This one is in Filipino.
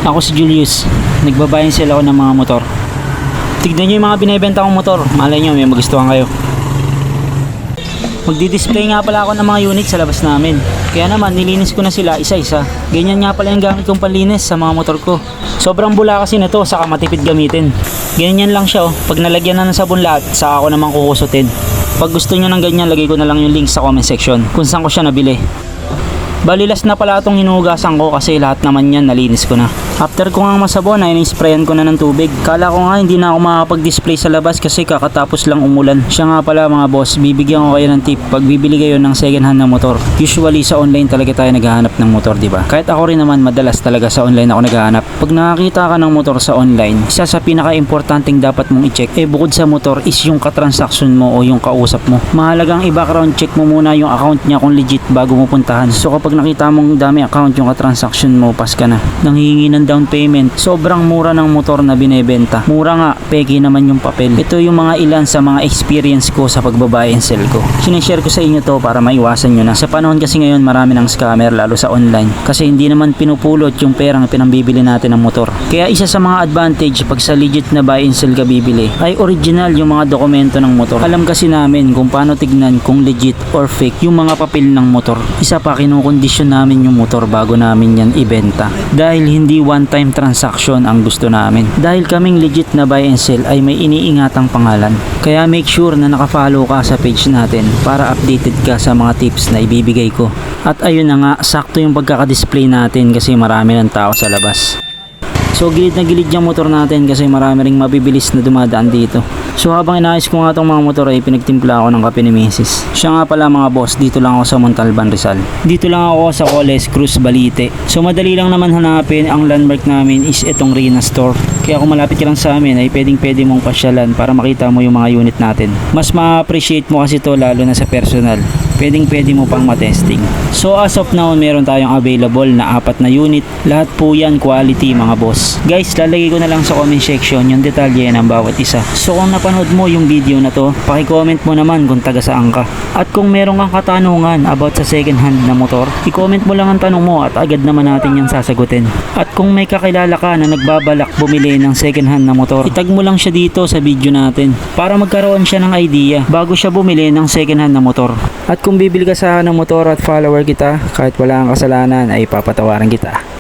Ako si Julius. Nagbabayan sila ako ng mga motor. Tignan nyo yung mga binibenta kong motor. Malay nyo may magustuhan kayo. Magdi-display nga pala ako ng mga unit sa labas namin. Kaya naman nilinis ko na sila isa-isa. Ganyan nga pala yung gamit kong panlinis sa mga motor ko. Sobrang bula kasi nito, saka matipid gamitin. Ganyan lang siya oh. Pag nalagyan na ng sabon lahat, saka ako naman kukusutin. Pag gusto nyo ng ganyan, lagay ko na lang yung link sa comment section kung saan ko siya nabili. Balilas na pala itong hinugasan ko kasi lahat naman yan nalinis ko na. After ko nga masabon ay in-sprayan ko na ng tubig. Kala ko nga hindi na ako makakapag-display sa labas kasi kakatapos lang umulan. Siya nga pala mga boss, bibigyan ko kayo ng tip pag bibili kayo ng second hand na motor. Usually sa online talaga tayo naghahanap ng motor, diba? Kahit ako rin naman madalas talaga sa online ako naghahanap. Pag nakakita ka ng motor sa online, isa sa pinaka-importanting dapat mong i-check bukod sa motor is yung katransaksyon mo o yung kausap mo. Mahalagang i-background check mo muna yung account niya kung legit bago mo puntahan. So kapag nakita mong dami account yung katransaksyon mo, pas ka na. Nanghihingi ng down payment. Sobrang mura ng motor na binebenta. Mura nga, peki naman yung papel. Ito yung mga ilan sa mga experience ko sa pagbabuy and sell ko. Sinishare ko sa inyo to para maiwasan nyo na. Sa panahon kasi ngayon marami ng scammer lalo sa online. Kasi hindi naman pinupulot yung perang pinambibili natin ng motor. Kaya isa sa mga advantage pag sa legit na buy and sell ka bibili ay original yung mga dokumento ng motor. Alam kasi namin kung paano tignan kung legit or fake yung mga papel ng motor. Isa pa kinukondisyon namin yung motor bago namin yan ibenta. Dahil hindi one-time transaction ang gusto namin. Dahil kaming legit na buy and sell ay may iniingatang pangalan. Kaya make sure na nakafollow ka sa page natin para updated ka sa mga tips na ibibigay ko. At ayun na nga, sakto yung pagkaka-display natin kasi marami ng tao sa labas. So gilid na gilid yung motor natin kasi marami ring mabibilis na dumadaan dito. So habang inaayos ko nga itong mga motor ay pinagtimpla ako ng kape ni Mrs. Siya nga pala mga boss, dito lang ako sa Montalban, Rizal. Dito lang ako sa Coles Cruz, Balite. So madali lang naman hanapin, ang landmark namin is itong Rina Store. Kaya kung malapit ka lang sa amin ay pwede mong pasyalan para makita mo yung mga unit natin. Mas ma-appreciate mo kasi to lalo na sa personal. Pwede mo pang matesting. So as of now meron tayong available na 4 na unit. Lahat po yan quality mga boss. Guys, lalagay ko na lang sa comment section yung detalye ng bawat isa. So kung napanood mo yung video na to, paki-comment mo naman kung taga saan ka. At kung meron kang katanungan about sa second hand na motor, i-comment mo lang ang tanong mo at agad naman natin yan sasagutin. At kung may kakilala ka na nagbabalak bumili ng second hand na motor, itag mo lang siya dito sa video natin para magkaroon siya ng idea bago siya bumili ng second hand na motor. At kung bibili ka sa ng motor at follower kita, kahit wala kang kasalanan ay papatawarin kita.